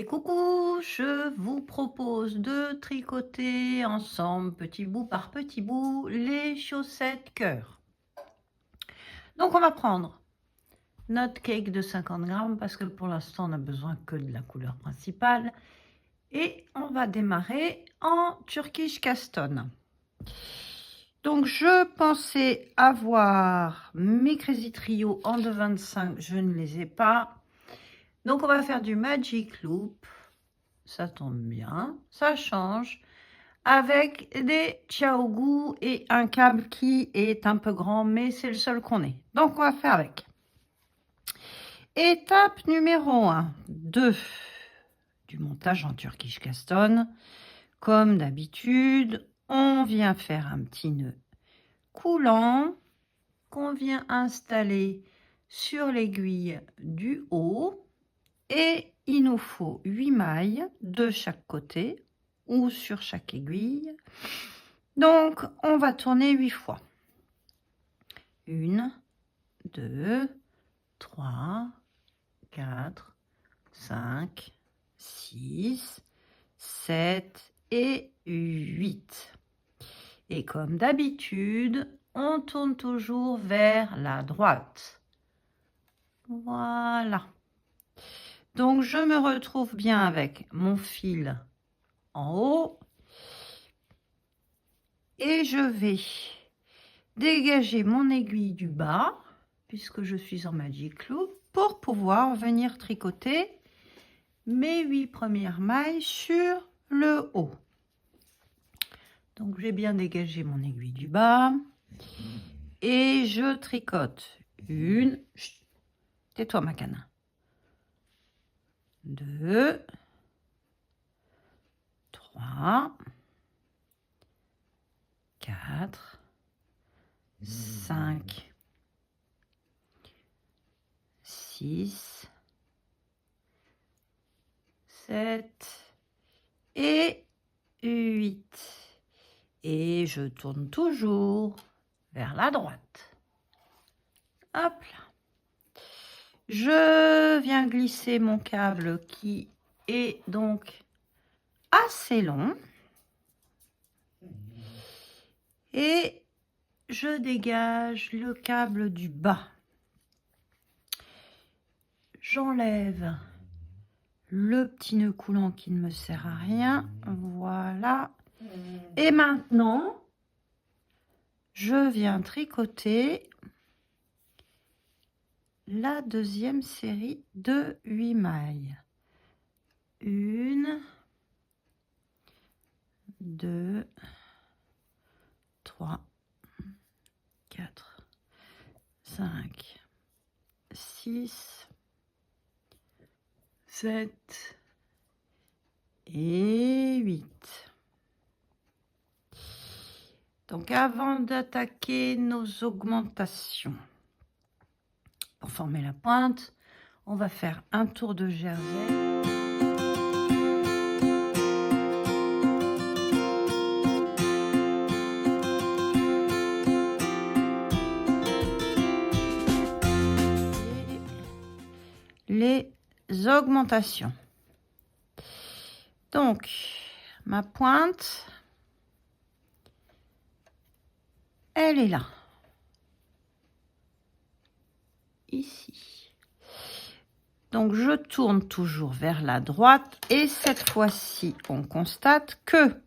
Et coucou, je vous propose de tricoter ensemble, petit bout par petit bout, les chaussettes cœur. Donc on va prendre notre cake de 50 grammes parce que pour l'instant on n'a besoin que de la couleur principale. Et on va démarrer en Turkish Caston. Donc je pensais avoir mes Crazy Trio en 2,25, je ne les ai pas. Donc on va faire du Magic Loop. Ça tombe bien, ça change, avec des Xiaogu et un câble qui est un peu grand, mais c'est le seul qu'on ait. Donc, on va faire avec. Étape numéro 1, 2 du montage en Turkish Caston. Comme d'habitude, on vient faire un petit nœud coulant qu'on vient installer sur l'aiguille du haut. Et il nous faut 8 mailles de chaque côté ou sur chaque aiguille. Donc, on va tourner 8 fois. 1, 2, 3, 4, 5, 6, 7 et 8. Et comme d'habitude, on tourne toujours vers la droite. Voilà. Donc, je me retrouve bien avec mon fil en haut. Et je vais dégager mon aiguille du bas, puisque je suis en Magic Loop, pour pouvoir venir tricoter mes 8 premières mailles sur le haut. Donc, j'ai bien dégagé mon aiguille du bas. Et je tricote une... Tais-toi, ma canne. 2, 3, 4, 5, 6, 7 et 8. Et je tourne toujours vers la droite. Hop là. Je viens glisser mon câble qui est donc assez long. Et je dégage le câble du bas. J'enlève le petit nœud coulant qui ne me sert à rien. Voilà. Et maintenant, je viens tricoter la deuxième série de 8 mailles. 1, 2, 3, 4, 5, 6, 7 et 8. Donc avant d'attaquer nos augmentations, pour former la pointe, on va faire un tour de jersey. Les augmentations. Donc, ma pointe, elle est là. Ici. Donc, je tourne toujours vers la droite et cette fois-ci, on constate que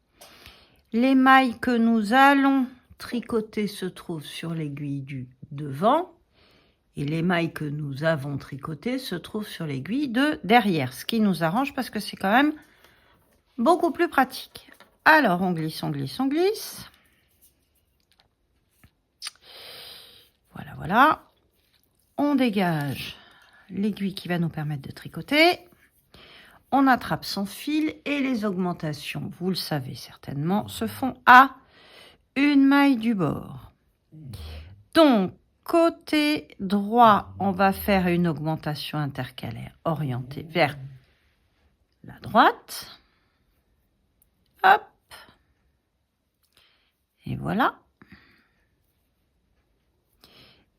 les mailles que nous allons tricoter se trouvent sur l'aiguille du devant et les mailles que nous avons tricotées se trouvent sur l'aiguille de derrière, ce qui nous arrange parce que c'est quand même beaucoup plus pratique. Alors, on glisse, on glisse, on glisse. Voilà, voilà. On dégage l'aiguille qui va nous permettre de tricoter. On attrape son fil et les augmentations, vous le savez certainement, se font à une maille du bord. Donc, côté droit, on va faire une augmentation intercalaire orientée vers la droite. Hop. Et voilà.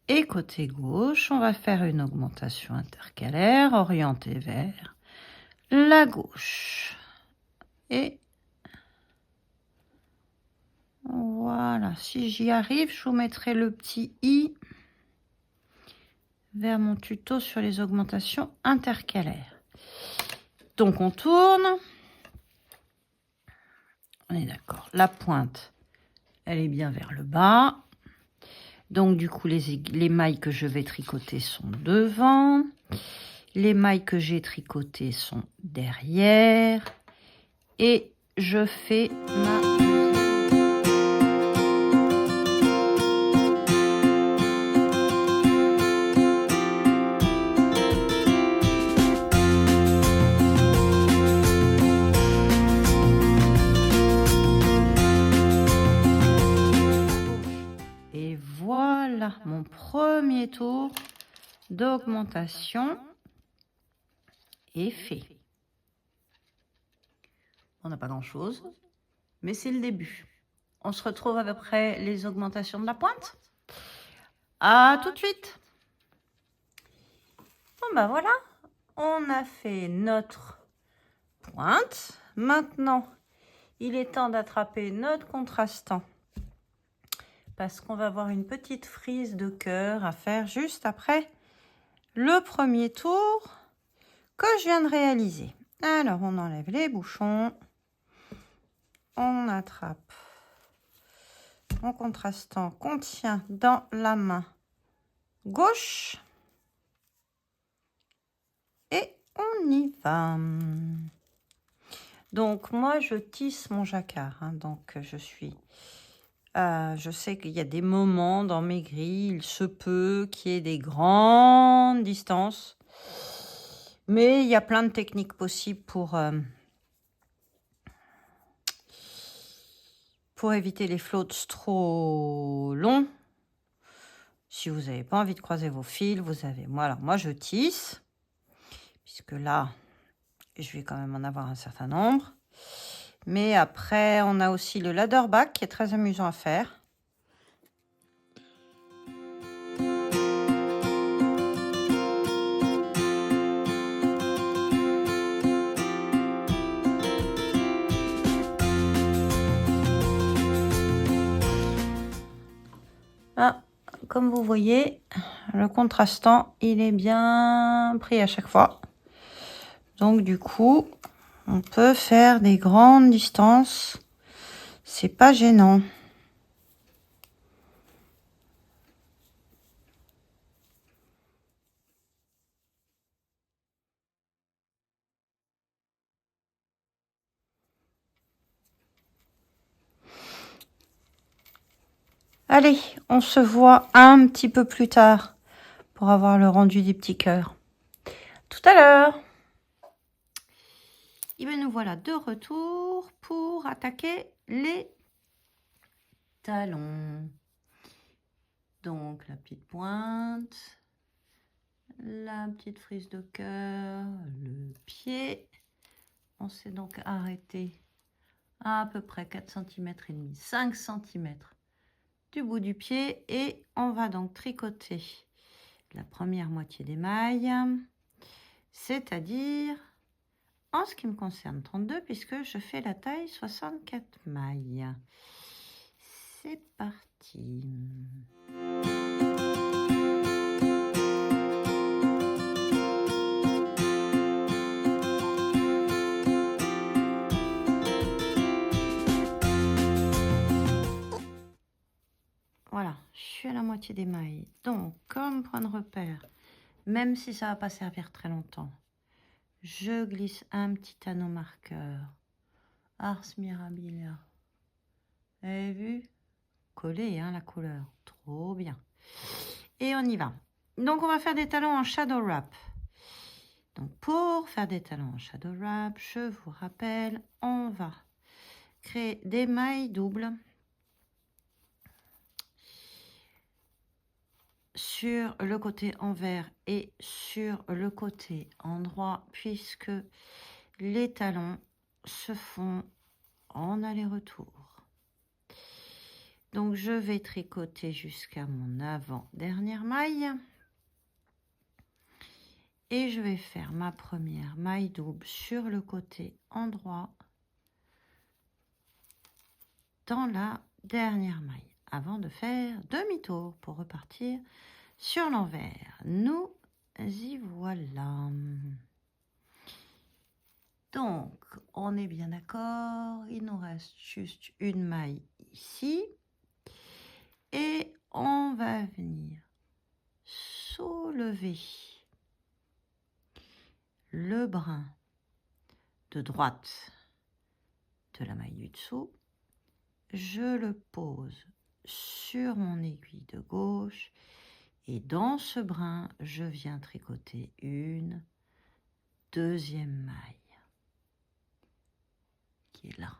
Et côté gauche, on va faire une augmentation intercalaire orientée vers la gauche. Et voilà, si j'y arrive, je vous mettrai le petit i vers mon tuto sur les augmentations intercalaires. Donc on tourne. On est d'accord. La pointe, elle est bien vers le bas. Donc du coup, les mailles que je vais tricoter sont devant. Les mailles que j'ai tricotées sont derrière. Et je fais ma... Et voilà mon premier tour d'augmentation est fait. On n'a pas grand-chose, mais c'est le début. On se retrouve à peu près les augmentations de la pointe. À tout de suite. Bon ben voilà, on a fait notre pointe. Maintenant, il est temps d'attraper notre contrastant parce qu'on va avoir une petite frise de cœur à faire juste après le premier tour que je viens de réaliser. Alors, on enlève les bouchons. On attrape mon contrastant qu'on tient dans la main gauche. Et on y va. Donc, moi, je tisse mon jacquard. Hein, donc, je sais qu'il y a des moments dans mes grilles, il se peut qu'il y ait des grandes distances. Mais il y a plein de techniques possibles pour éviter les floats trop longs. Si vous n'avez pas envie de croiser vos fils, vous avez... Voilà, moi je tisse, puisque là, je vais quand même en avoir un certain nombre. Mais après, on a aussi le ladder back qui est très amusant à faire. Ah, comme vous voyez, le contrastant, il est bien pris à chaque fois. Donc du coup, on peut faire des grandes distances. C'est pas gênant. Allez, on se voit un petit peu plus tard pour avoir le rendu des petits cœurs. Tout à l'heure. Et bien nous voilà de retour pour attaquer les talons. Donc la petite pointe, la petite frise de cœur, le pied. On s'est donc arrêté à peu près 4 cm et demi, 5 cm du bout du pied et on va donc tricoter la première moitié des mailles, c'est-à-dire en ce qui me concerne 32 puisque je fais la taille 64 mailles. C'est parti. Voilà, je suis à la moitié des mailles. Donc, comme point de repère, même si ça va pas servir très longtemps, je glisse un petit anneau marqueur. Ars Mirabilia. Vous avez vu? Collé, hein, la couleur. Trop bien. Et on y va. Donc, on va faire des talons en shadow wrap. Donc, pour faire des talons en shadow wrap, je vous rappelle, on va créer des mailles doubles sur le côté envers et sur le côté endroit, puisque les talons se font en aller-retour. Donc, je vais tricoter jusqu'à mon avant-dernière maille. Et je vais faire ma première maille double sur le côté endroit dans la dernière maille avant de faire demi-tour pour repartir sur l'envers. Nous y voilà. Donc, on est bien d'accord, il nous reste juste une maille ici et on va venir soulever le brin de droite de la maille du dessous. Je le pose sur mon aiguille de gauche et dans ce brin, je viens tricoter une deuxième maille qui est là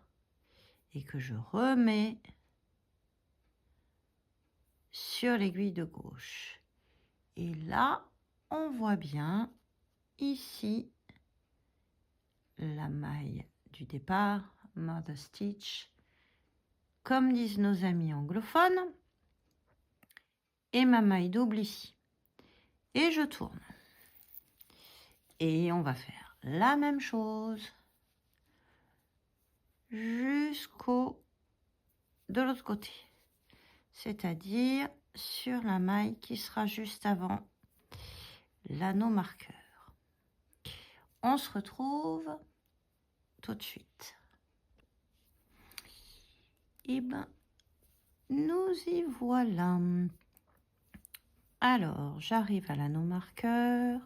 et que je remets sur l'aiguille de gauche. Et là, on voit bien ici la maille du départ, Mother Stitch, comme disent nos amis anglophones, et ma maille double ici. Et je tourne. Et on va faire la même chose jusqu'au de l'autre côté, c'est-à-dire sur la maille qui sera juste avant l'anneau marqueur. On se retrouve tout de suite. Et ben, nous y voilà. Alors, j'arrive à l'anneau marqueur.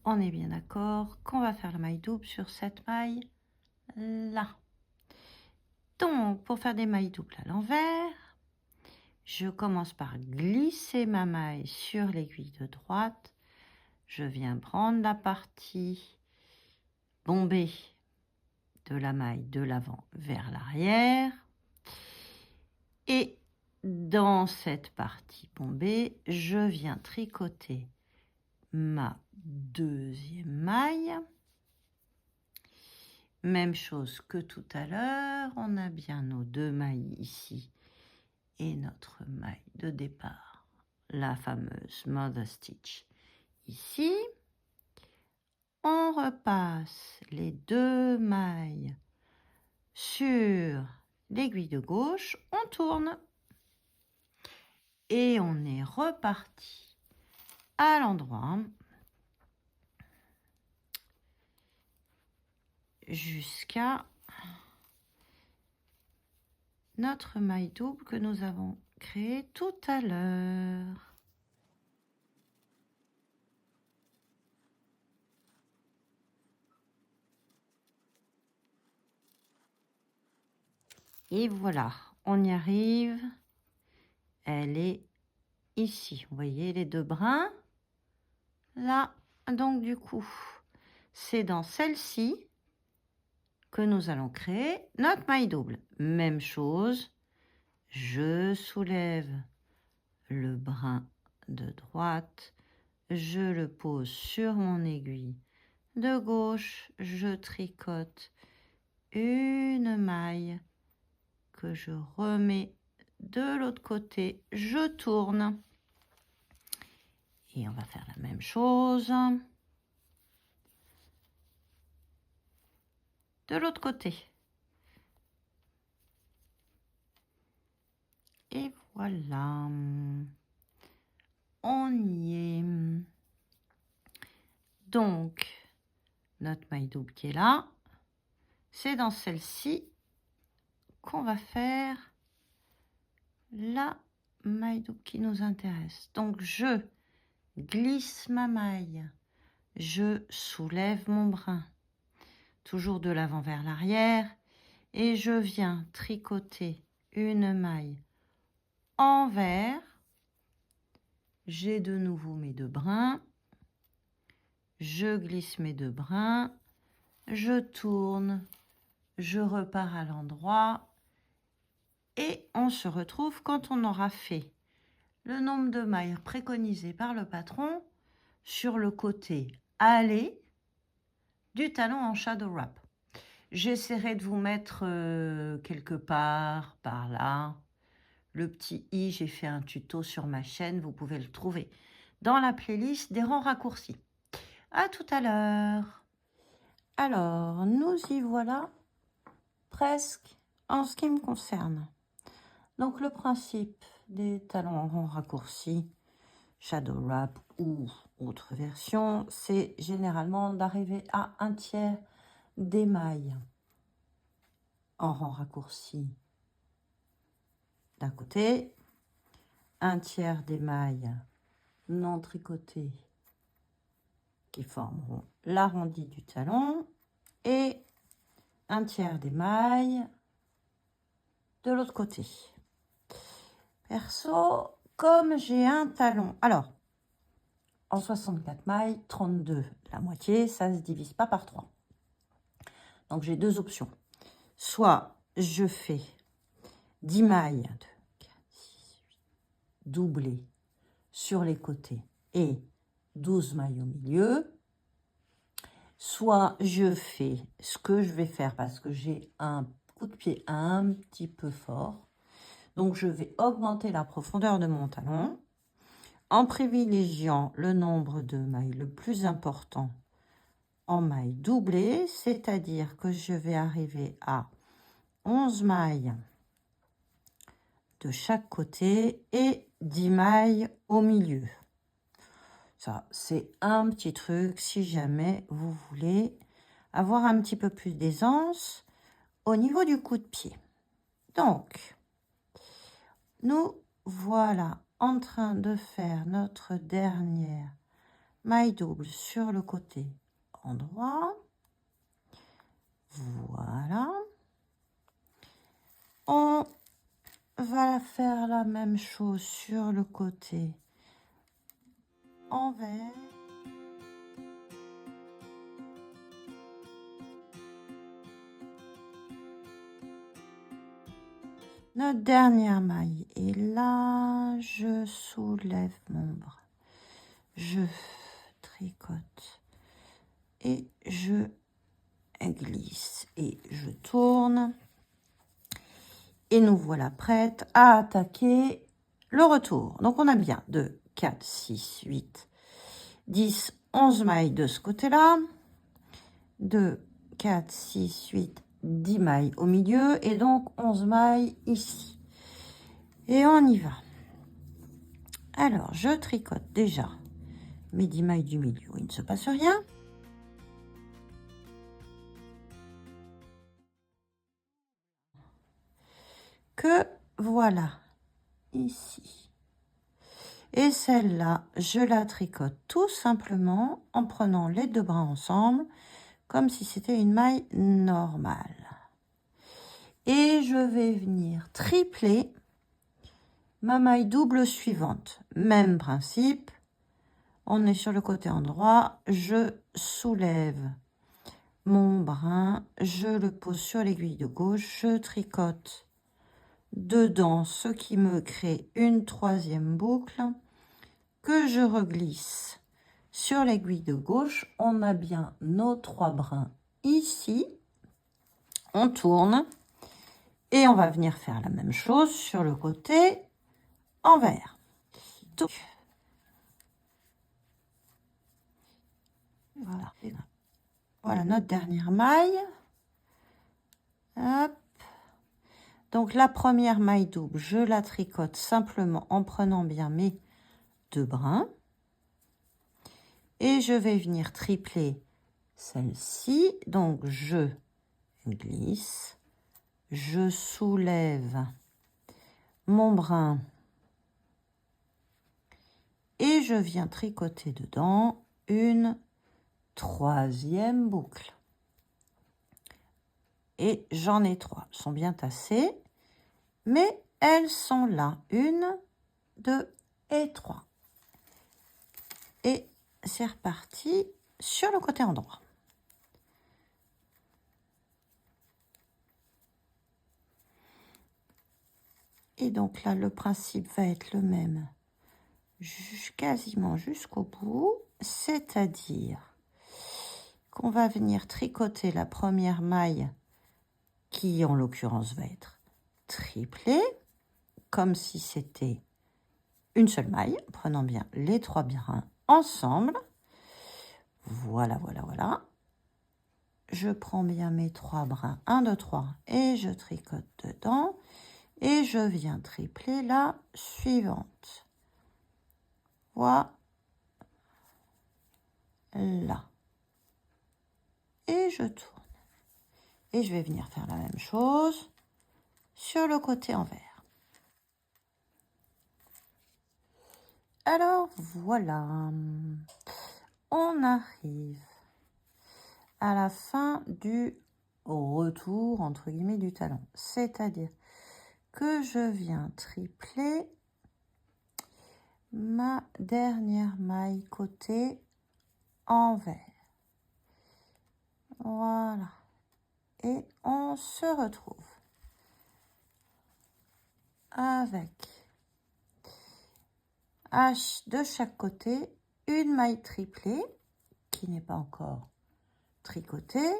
On est bien d'accord qu'on va faire la maille double sur cette maille là. Donc, pour faire des mailles doubles à l'envers, je commence par glisser ma maille sur l'aiguille de droite. Je viens prendre la partie bombée de la maille de l'avant vers l'arrière. Et dans cette partie bombée, je viens tricoter ma deuxième maille. Même chose que tout à l'heure, on a bien nos deux mailles ici et notre maille de départ, la fameuse Mother Stitch ici. On repasse les deux mailles sur l'aiguille de gauche, on tourne et on est reparti à l'endroit jusqu'à notre maille double que nous avons créée tout à l'heure. Et voilà, on y arrive. Elle est ici. Vous voyez les deux brins là. Donc du coup, c'est dans celle-ci que nous allons créer notre maille double. Même chose, je soulève le brin de droite, je le pose sur mon aiguille de gauche, je tricote une maille que je remets de l'autre côté, je tourne et on va faire la même chose de l'autre côté. Et voilà, on y est. Donc, notre maille double qui est là, c'est dans celle-ci qu'on va faire la maille double qui nous intéresse. Donc, je glisse ma maille, je soulève mon brin, toujours de l'avant vers l'arrière, et je viens tricoter une maille envers. J'ai de nouveau mes deux brins, je glisse mes deux brins, je tourne, je repars à l'endroit et on se retrouve quand on aura fait le nombre de mailles préconisé par le patron sur le côté aller du talon en shadow wrap. J'essaierai de vous mettre quelque part par là le petit i. J'ai fait un tuto sur ma chaîne, vous pouvez le trouver dans la playlist des rangs raccourcis. À tout à l'heure. Alors, nous y voilà presque en ce qui me concerne. Donc, le principe des talons en rond raccourci, Shadow Wrap ou autre version, c'est généralement d'arriver à un tiers des mailles en rang raccourci d'un côté, un tiers des mailles non tricotées qui formeront l'arrondi du talon et un tiers des mailles de l'autre côté. Perso, comme j'ai un talon, alors en 64 mailles, 32, la moitié, ça ne se divise pas par 3. Donc j'ai deux options. Soit je fais 10 mailles, 2, 4, 6, 8, doublées sur les côtés et 12 mailles au milieu. Soit je fais ce que je vais faire parce que j'ai un coup de pied un petit peu fort. Donc je vais augmenter la profondeur de mon talon en privilégiant le nombre de mailles le plus important en mailles doublées, c'est-à-dire que je vais arriver à 11 mailles de chaque côté et 10 mailles au milieu. Ça, c'est un petit truc si jamais vous voulez avoir un petit peu plus d'aisance au niveau du coup de pied. Donc, nous voilà en train de faire notre dernière maille double sur le côté endroit. Voilà. On va faire la même chose sur le côté envers. Notre dernière maille est là, je soulève mon bras, je tricote et je glisse et je tourne. Et nous voilà prêtes à attaquer le retour. Donc on a bien 2, 4, 6, 8, 10, 11 mailles de ce côté-là. 2, 4, 6, 8, 10 mailles au milieu et donc 11 mailles ici. Et on y va. Alors, je tricote déjà mes 10 mailles du milieu. Il ne se passe rien. Que voilà, ici. Et celle-là, je la tricote tout simplement en prenant les deux bras ensemble, comme si c'était une maille normale. Et je vais venir tripler ma maille double suivante. Même principe, on est sur le côté endroit, je soulève mon brin, je le pose sur l'aiguille de gauche, je tricote dedans, ce qui me crée une troisième boucle que je reglisse sur l'aiguille de gauche. On a bien nos 3 brins ici. On tourne et on va venir faire la même chose sur le côté envers. Voilà. Voilà notre dernière maille. Hop. Donc la première maille double, je la tricote simplement en prenant bien mes 2 brins. Et je vais venir tripler celle-ci. Donc je glisse, je soulève mon brin et je viens tricoter dedans une troisième boucle. Et j'en ai 3. Elles sont bien tassées, mais elles sont là. 1, 2 et 3. Et c'est reparti sur le côté endroit. Et donc là, le principe va être le même quasiment jusqu'au bout, c'est-à-dire qu'on va venir tricoter la première maille qui, en l'occurrence, va être triplée, comme si c'était une seule maille, prenant bien les 3 brins ensemble. Voilà, voilà, voilà. Je prends bien mes 3 brins, 1, 2, 3, et je tricote dedans. Et je viens tripler la suivante. Voilà. Et je tourne. Et je vais venir faire la même chose sur le côté envers. Alors voilà, on arrive à la fin du retour entre guillemets du talon, c'est-à-dire que je viens tripler ma dernière maille côté envers. Voilà, et on se retrouve avec H de chaque côté, une maille triplée qui n'est pas encore tricotée,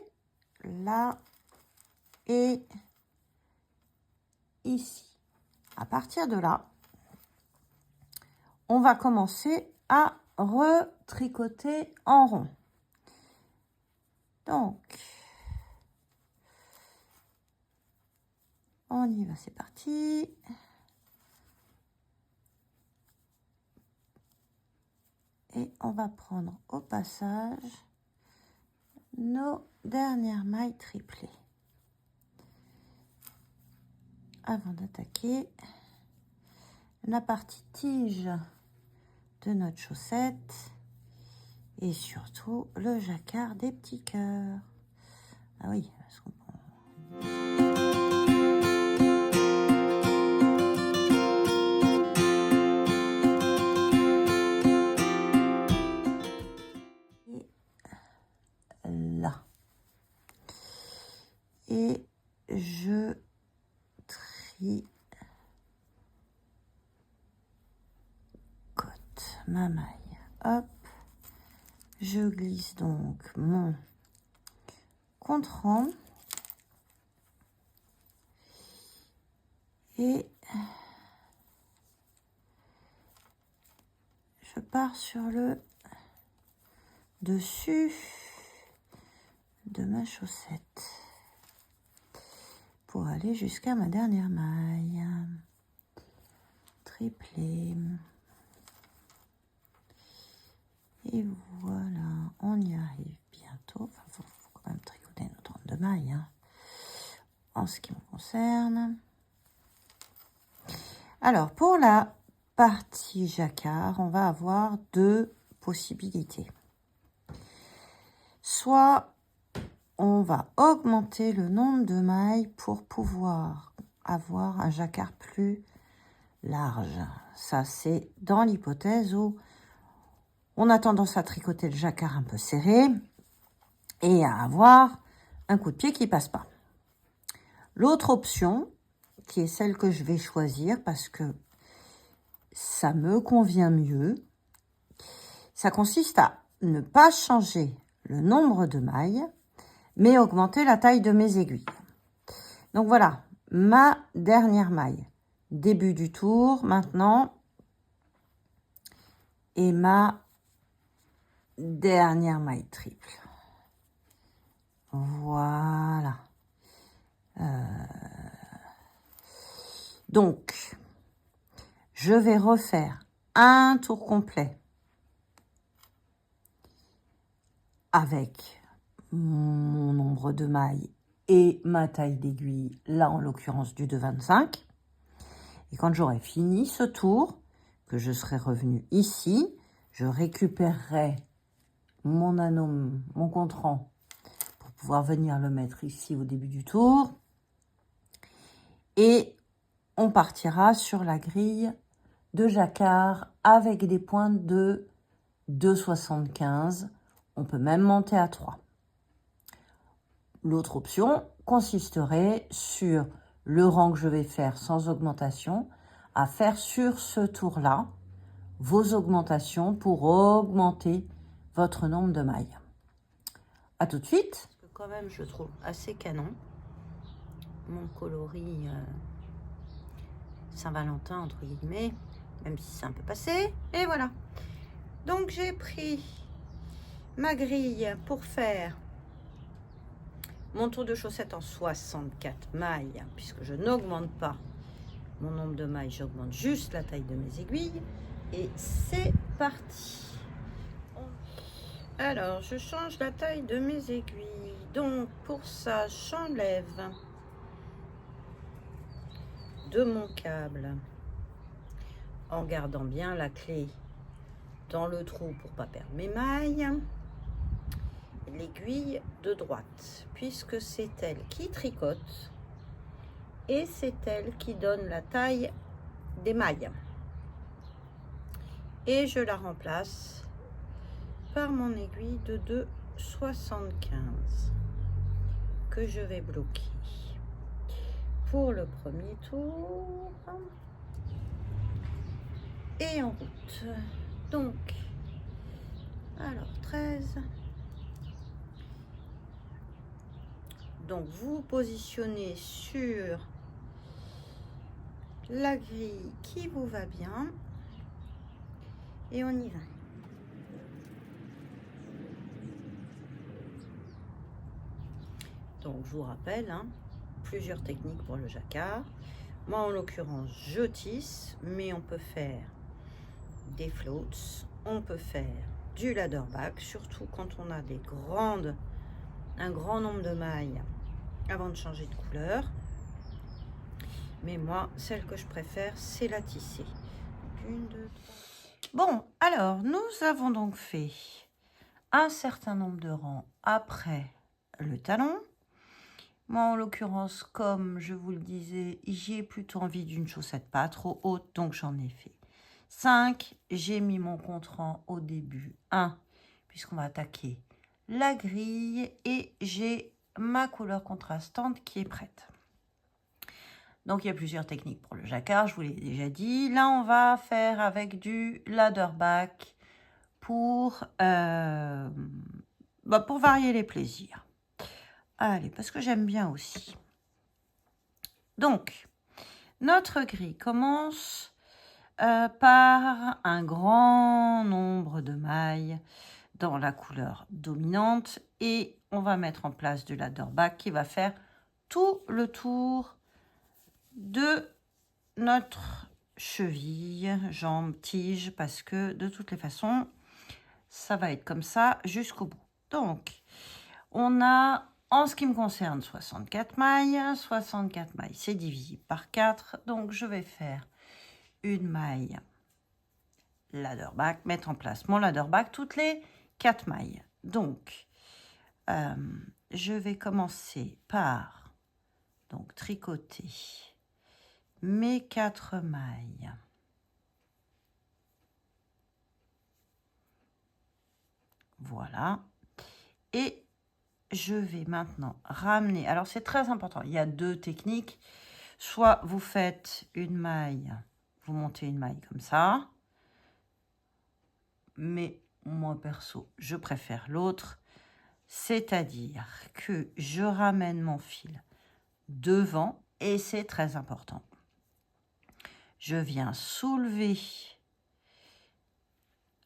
là et ici. À partir de là, on va commencer à retricoter en rond. Donc, on y va, c'est parti. Et on va prendre au passage nos dernières mailles triplées. Avant d'attaquer la partie tige de notre chaussette et surtout le jacquard des petits cœurs. Ah oui, parce qu'on là. Et je tricote ma maille. Hop. Je glisse donc mon contre-rang et je pars sur le dessus de ma chaussette pour aller jusqu'à ma dernière maille triplée. Et voilà, on y arrive bientôt. Enfin, faut quand même tricoter nos 32 mailles hein, en ce qui me concerne. Alors, pour la partie jacquard, on va avoir 2 possibilités. Soit on va augmenter le nombre de mailles pour pouvoir avoir un jacquard plus large. Ça, c'est dans l'hypothèse où on a tendance à tricoter le jacquard un peu serré et à avoir un coup de pied qui passe pas. L'autre option, qui est celle que je vais choisir parce que ça me convient mieux, ça consiste à ne pas changer le nombre de mailles, mais augmenter la taille de mes aiguilles. Donc voilà, ma dernière maille, début du tour maintenant, et ma dernière maille triple. Voilà. Donc, je vais refaire un tour complet avec mon nombre de mailles et ma taille d'aiguille, là en l'occurrence du 2,25. Et quand j'aurai fini ce tour, que je serai revenu ici, je récupérerai mon anneau, mon contre-rang pour pouvoir venir le mettre ici au début du tour. Et on partira sur la grille de jacquard avec des pointes de 2,75. On peut même monter à 3. L'autre option consisterait sur le rang que je vais faire sans augmentation, à faire sur ce tour-là vos augmentations pour augmenter votre nombre de mailles. À tout de suite. Parce que quand même, je trouve assez canon mon coloris Saint-Valentin, entre guillemets, même si c'est un peu passé. Et voilà. Donc, j'ai pris ma grille pour faire mon tour de chaussette en 64 mailles, puisque je n'augmente pas mon nombre de mailles, j'augmente juste la taille de mes aiguilles. Et c'est parti. Alors, je change la taille de mes aiguilles. Donc, pour ça, j'enlève de mon câble en gardant bien la clé dans le trou pour pas perdre mes mailles, l'aiguille de droite, puisque c'est elle qui tricote et c'est elle qui donne la taille des mailles. Et je la remplace par mon aiguille de 2,75 que je vais bloquer pour le premier tour et en route. Donc, alors 13. Donc vous positionnez sur la grille qui vous va bien et on y va. Donc je vous rappelle, hein, plusieurs techniques pour le jacquard. Moi en l'occurrence je tisse, mais on peut faire des floats, on peut faire du ladderback, surtout quand on a un grand nombre de mailles avant de changer de couleur. Mais moi, celle que je préfère, c'est la tissée. 1, 2, 3. Bon, alors, nous avons donc fait un certain nombre de rangs après le talon. Moi, en l'occurrence, comme je vous le disais, j'ai plutôt envie d'une chaussette pas trop haute, donc j'en ai fait 5. J'ai mis mon contre-rang au début 1, puisqu'on va attaquer la grille, et j'ai ma couleur contrastante qui est prête. Donc, il y a plusieurs techniques pour le jacquard, je vous l'ai déjà dit. Là, on va faire avec du ladderback pour varier les plaisirs. Allez, parce que j'aime bien aussi. Donc, notre grille commence par un grand nombre de mailles dans la couleur dominante et on va mettre en place du ladderback qui va faire tout le tour de notre cheville, jambe, tige, parce que de toutes les façons, ça va être comme ça jusqu'au bout. Donc, on a, en ce qui me concerne, 64 mailles. 64 mailles, c'est divisible par 4. Donc, je vais faire une maille ladderback, mettre en place mon ladderback toutes les 4 mailles. Donc, je vais commencer par tricoter mes 4 mailles. Voilà. Et je vais maintenant ramener. Alors, c'est très important. Il y a 2 techniques. Soit vous faites une maille, vous montez une maille comme ça. Mais moi, perso, je préfère l'autre. C'est-à-dire que je ramène mon fil devant. Et c'est très important. Je viens soulever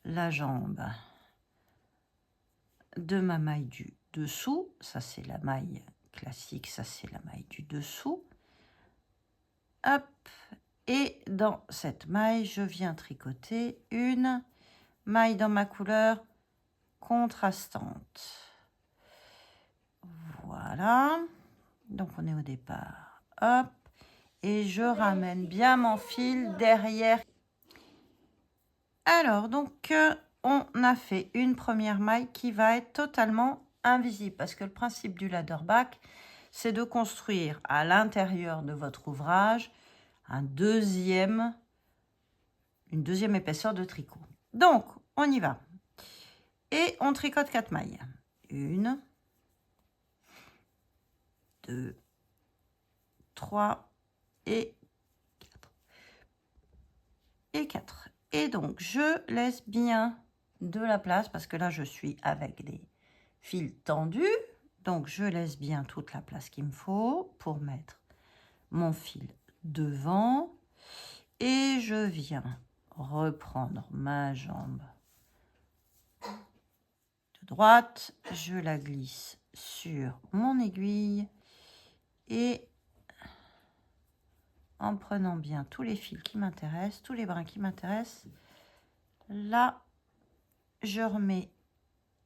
la jambe de ma maille du dessous. Ça, c'est la maille classique. Ça, c'est la maille du dessous. Hop. Et dans cette maille, je viens tricoter une maille dans ma couleur contrastante. Voilà. Donc, on est au départ. Hop. Et je ramène bien mon fil derrière. Alors, donc, on a fait une première maille qui va être totalement invisible. Parce que le principe du ladderback, c'est de construire à l'intérieur de votre ouvrage une deuxième épaisseur de tricot. Donc, on y va. Et on tricote 4 mailles. 1, 2, 3 et 4. Et 4. Et donc, je laisse bien de la place parce que là, je suis avec des fils tendus. Donc, je laisse bien toute la place qu'il me faut pour mettre mon fil devant. Et je viens reprendre ma jambe droite, je la glisse sur mon aiguille et en prenant bien tous les fils qui m'intéressent, tous les brins qui m'intéressent, là, je remets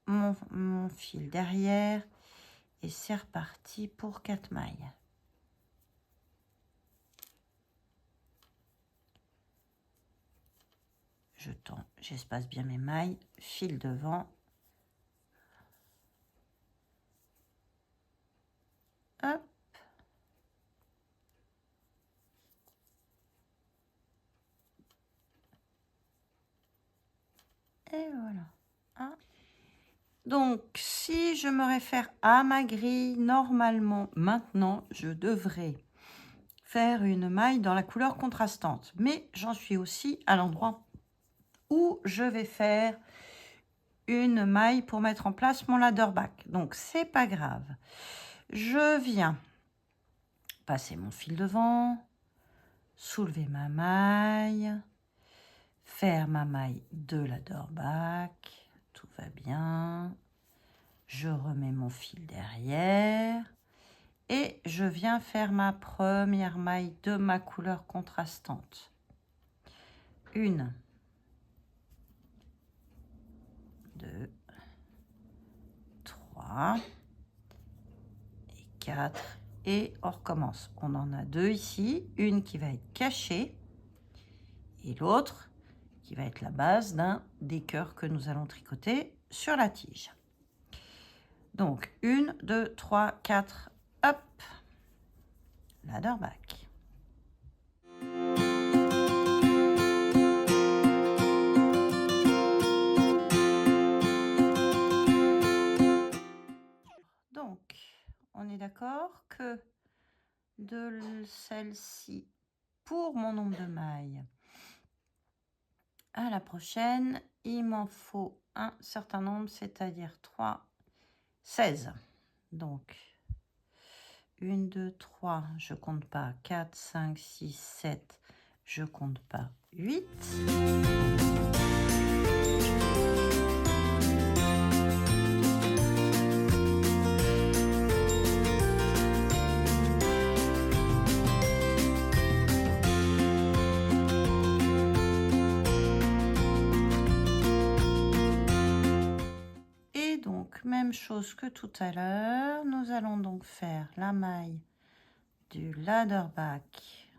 mon fil derrière et c'est reparti pour 4 mailles. Je tends, j'espace bien mes mailles, fil devant. Hop. Et voilà. Hein. Donc, si je me réfère à ma grille, normalement, maintenant, je devrais faire une maille dans la couleur contrastante. Mais j'en suis aussi à l'endroit où je vais faire une maille pour mettre en place mon ladder back. Donc, c'est pas grave. Je viens passer mon fil devant, soulever ma maille, faire ma maille de ladder back, tout va bien. Je remets mon fil derrière et je viens faire ma première maille de ma couleur contrastante. 1, 2, 3 et 4 et on recommence. On en a 2 ici, une qui va être cachée et l'autre qui va être la base d'un des cœurs que nous allons tricoter sur la tige. Donc 1, 2, 3, 4, hop, ladder back. Donc, on est d'accord que de celle-ci, pour mon nombre de mailles, à la prochaine, il m'en faut un certain nombre, c'est-à-dire 3, 16. Donc, 1, 2, 3, je compte pas, 4, 5, 6, 7, je compte pas, 8. Même chose que tout à l'heure, nous allons donc faire la maille du ladder back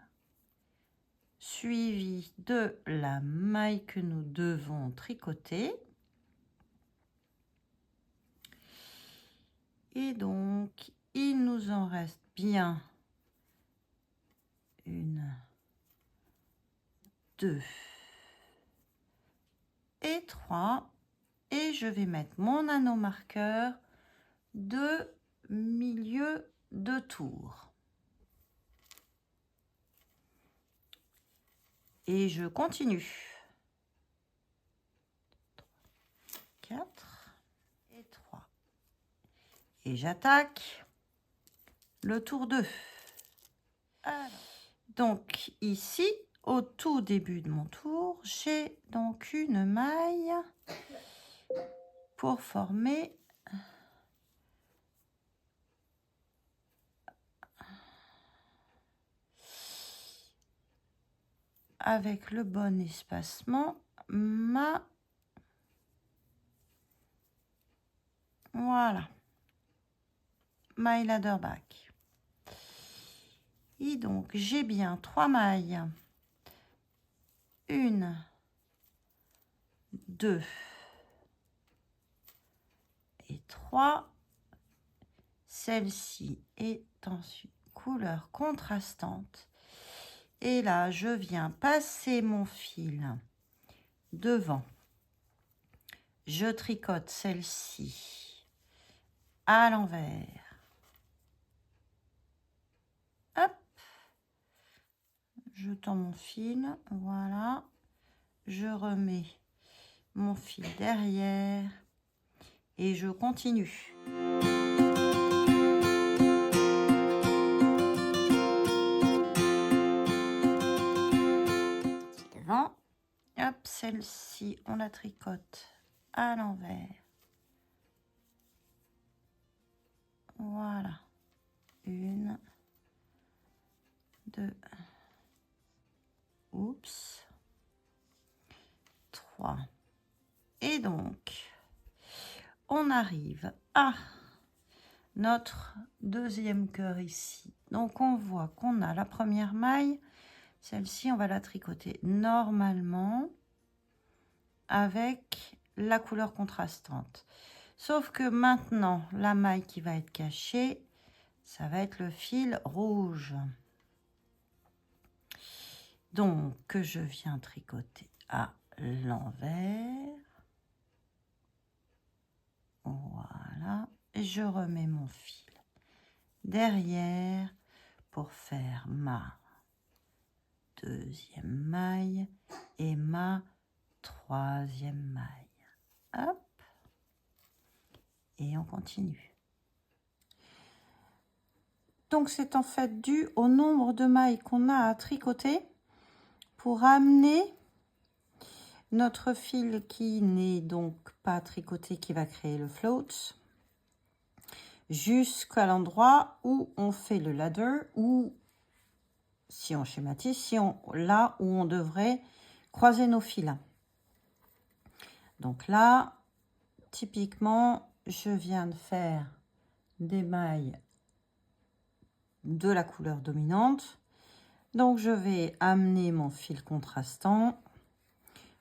suivi de la maille que nous devons tricoter. Et donc, il nous en reste bien 1, 2 et 3. Et je vais mettre mon anneau marqueur de milieu de tour. Et je continue. 4 et 3. Et j'attaque le tour 2. Alors, donc ici, au tout début de mon tour, j'ai donc une maille pour former avec le bon espacement ma maille ladder back. Et donc j'ai bien 3 mailles, 1, 2 et 3. Celle-ci est en couleur contrastante. Et là, je viens passer mon fil devant. Je tricote celle-ci à l'envers. Hop. Je tends mon fil. Voilà. Je remets mon fil derrière. Et je continue. Devant. Hop, celle-ci, on la tricote à l'envers. Voilà. 1, 2, oups, 3. Et donc, on arrive à notre deuxième cœur ici. Donc, on voit qu'on a la première maille. Celle-ci, on va la tricoter normalement avec la couleur contrastante. Sauf que maintenant, la maille qui va être cachée, ça va être le fil rouge. Donc, que je viens tricoter à l'envers. Voilà. Et je remets mon fil derrière pour faire ma deuxième maille et ma troisième maille. Hop. Et on continue. Donc, c'est en fait dû au nombre de mailles qu'on a à tricoter pour amener notre fil qui n'est donc pas tricoté, qui va créer le float, jusqu'à l'endroit où on fait le ladder, ou si on schématise, là où on devrait croiser nos fils. Donc là, typiquement, je viens de faire des mailles de la couleur dominante. Donc, je vais amener mon fil contrastant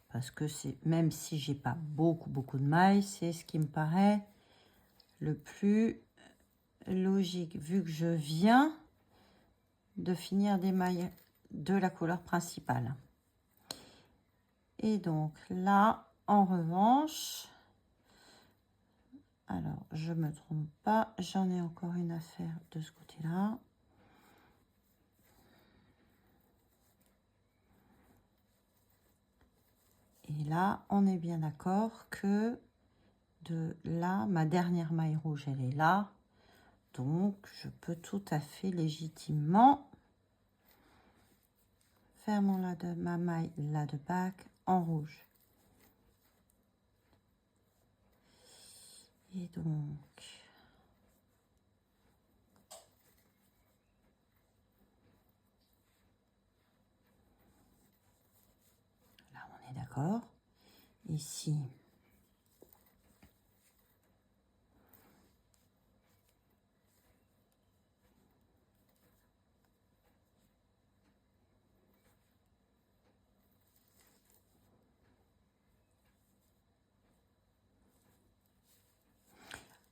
parce que c'est, même si j'ai pas beaucoup de mailles, c'est ce qui me paraît le plus logique vu que je viens de finir des mailles de la couleur principale. Et donc là, en revanche, alors je me trompe pas, j'en ai encore une à faire de ce côté-là. Et là, on est bien d'accord que de là, ma dernière maille rouge, elle est là. Donc, je peux tout à fait légitimement faire ma maille là de bac en rouge. Et donc, là, on est d'accord. Ici,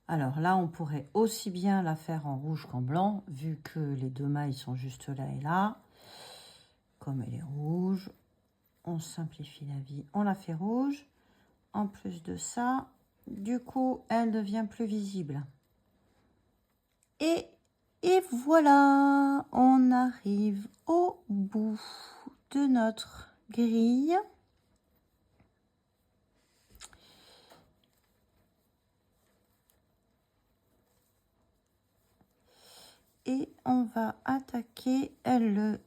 alors là, on pourrait aussi bien la faire en rouge qu'en blanc, vu que les deux mailles sont juste là et là. Comme elle est rouge, on simplifie la vie, on la fait rouge. En plus de ça, du coup, elle devient plus visible. Et voilà, on arrive au bout de notre grille. Et on va attaquer le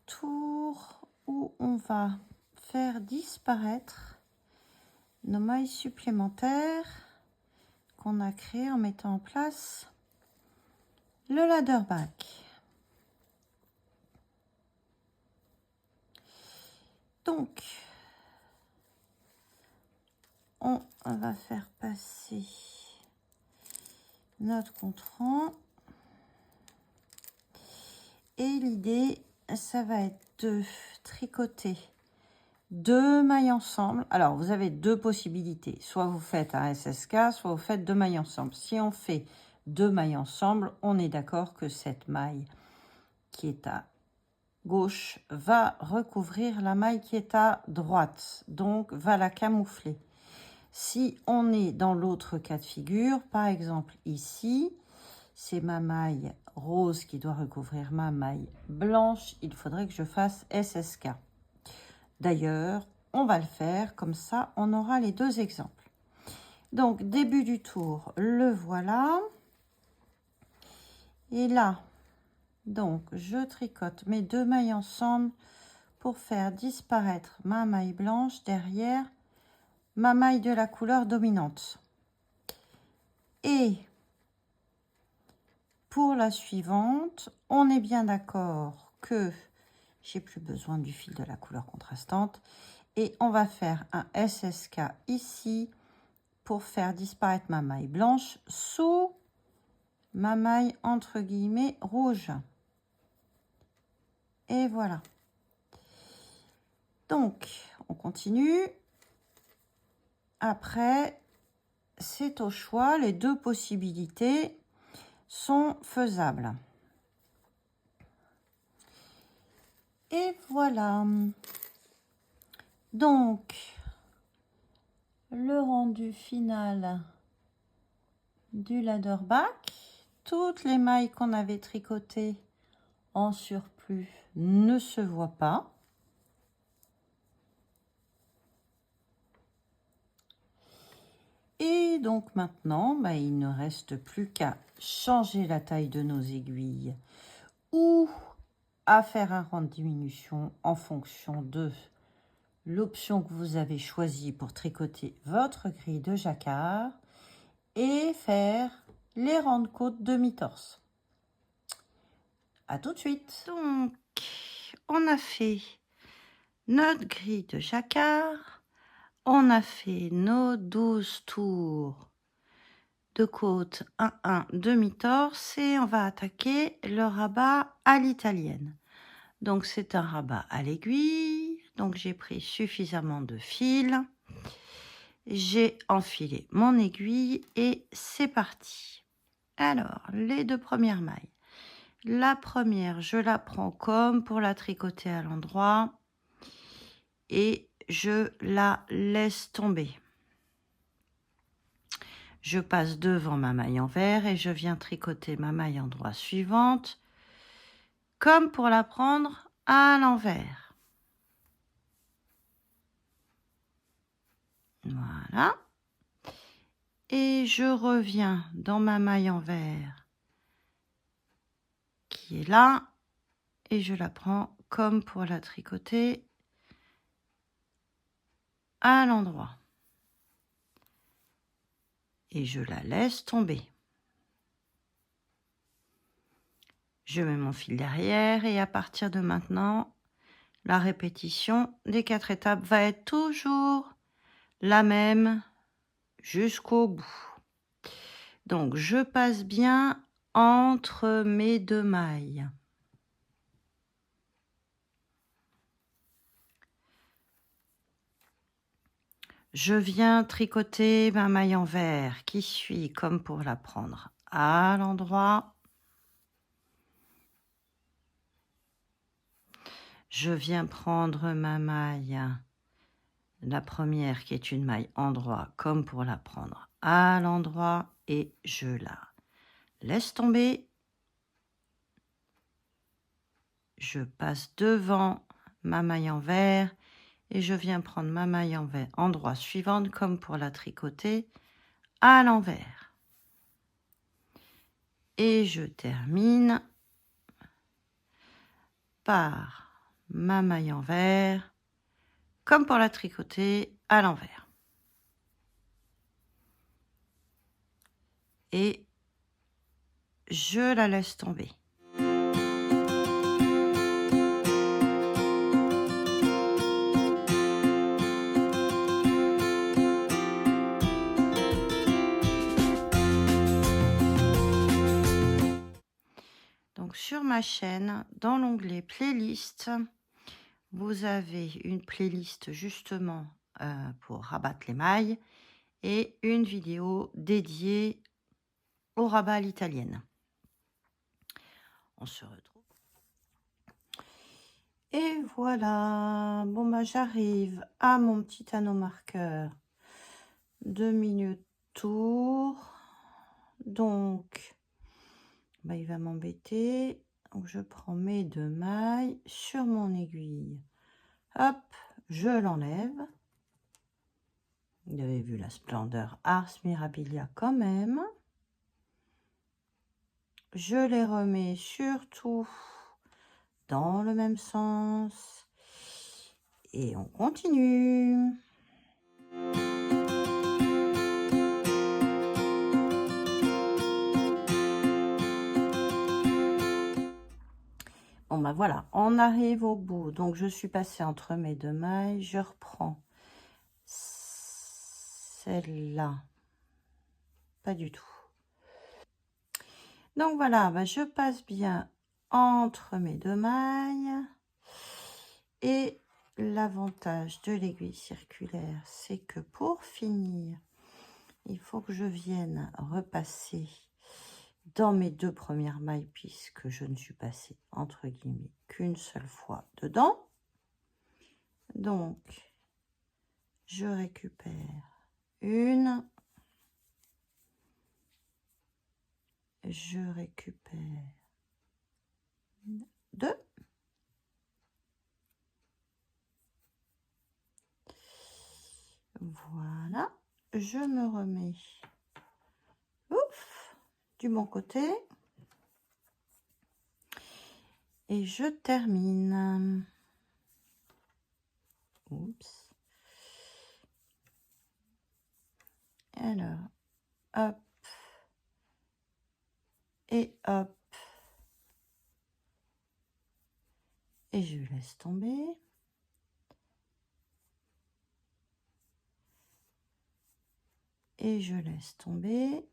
tour où on va faire disparaître nos mailles supplémentaires qu'on a créées en mettant en place le ladder back. Donc, on va faire passer notre compte-rang. Et l'idée, ça va être de tricoter deux mailles ensemble. Alors, vous avez deux possibilités. Soit vous faites un SSK, soit vous faites deux mailles ensemble. Si on fait deux mailles ensemble, on est d'accord que cette maille qui est à gauche va recouvrir la maille qui est à droite. Donc, va la camoufler. Si on est dans l'autre cas de figure, par exemple ici, c'est ma maille rose qui doit recouvrir ma maille blanche. Il faudrait que je fasse SSK. D'ailleurs, on va le faire, comme ça, on aura les deux exemples. Donc, début du tour, le voilà. Et là, donc, je tricote mes deux mailles ensemble pour faire disparaître ma maille blanche derrière ma maille de la couleur dominante. Et pour la suivante, on est bien d'accord que j'ai plus besoin du fil de la couleur contrastante. Et on va faire un SSK ici pour faire disparaître ma maille blanche sous ma maille entre guillemets rouge. Et voilà. Donc, on continue. Après, c'est au choix. Les deux possibilités sont faisables. Et voilà. Donc, le rendu final du ladder back. Toutes les mailles qu'on avait tricotées en surplus ne se voient pas. Et donc maintenant, il ne reste plus qu'à changer la taille de nos aiguilles ou à faire un rang de diminution en fonction de l'option que vous avez choisie pour tricoter votre grille de jacquard et faire les rangs de côte demi-torse. À tout de suite. Donc, on a fait notre grille de jacquard, on a fait nos 12 tours de côte 1-1 demi-torse et on va attaquer le rabat à l'italienne. Donc c'est un rabat à l'aiguille, donc j'ai pris suffisamment de fil, j'ai enfilé mon aiguille et c'est parti. Alors les deux premières mailles, la première je la prends comme pour la tricoter à l'endroit et je la laisse tomber. Je passe devant ma maille envers et je viens tricoter ma maille endroit suivante comme pour la prendre à l'envers. Voilà. Et je reviens dans ma maille envers qui est là et je la prends comme pour la tricoter à l'endroit. Et je la laisse tomber. Je mets mon fil derrière et à partir de maintenant, la répétition des 4 étapes va être toujours la même jusqu'au bout. Donc, je passe bien entre mes deux mailles. Je viens tricoter ma maille envers qui suit comme pour la prendre à l'endroit. Je viens prendre ma maille, la première qui est une maille endroit comme pour la prendre à l'endroit et je la laisse tomber. Je passe devant ma maille envers et je viens prendre ma maille envers endroit suivante comme pour la tricoter à l'envers. Et je termine par ma maille envers comme pour la tricoter à l'envers. Et je la laisse tomber. Donc sur ma chaîne, dans l'onglet playlist, vous avez une playlist justement pour rabattre les mailles et une vidéo dédiée au rabat à l'italienne. On se retrouve. Et voilà, bon j'arrive à mon petit anneau marqueur de milieu de tour. Donc, il va m'embêter. Donc, je prends mes deux mailles sur mon aiguille. Hop, je l'enlève. Vous avez vu la splendeur Ars Mirabilia quand même. Je les remets surtout dans le même sens. Et on continue. Bon, bah voilà, on arrive au bout. Donc, je suis passée entre mes 2 mailles. Je reprends celle-là. Pas du tout. Donc, voilà, bah, je passe bien entre mes 2 mailles. Et l'avantage de l'aiguille circulaire, c'est que pour finir, il faut que je vienne repasser dans mes 2 premières mailles puisque je ne suis passée entre guillemets qu'une seule fois dedans. Donc, je récupère une, je récupère 2, voilà, je me remets ouf, du bon côté. Et je termine. Oups. Alors, hop. Et hop. Et je laisse tomber. Et je laisse tomber.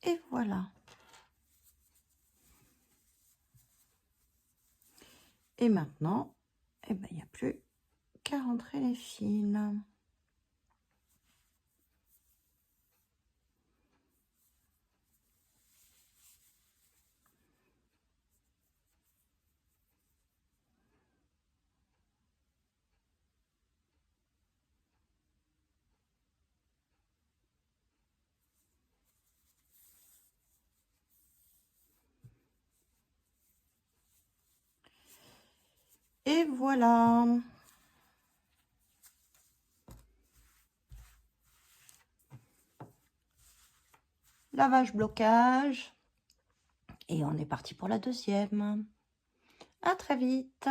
Et voilà. Et maintenant, eh ben, il n'y a plus qu'à rentrer les fils. Et voilà. Lavage, blocage. Et on est parti pour la deuxième. À très vite.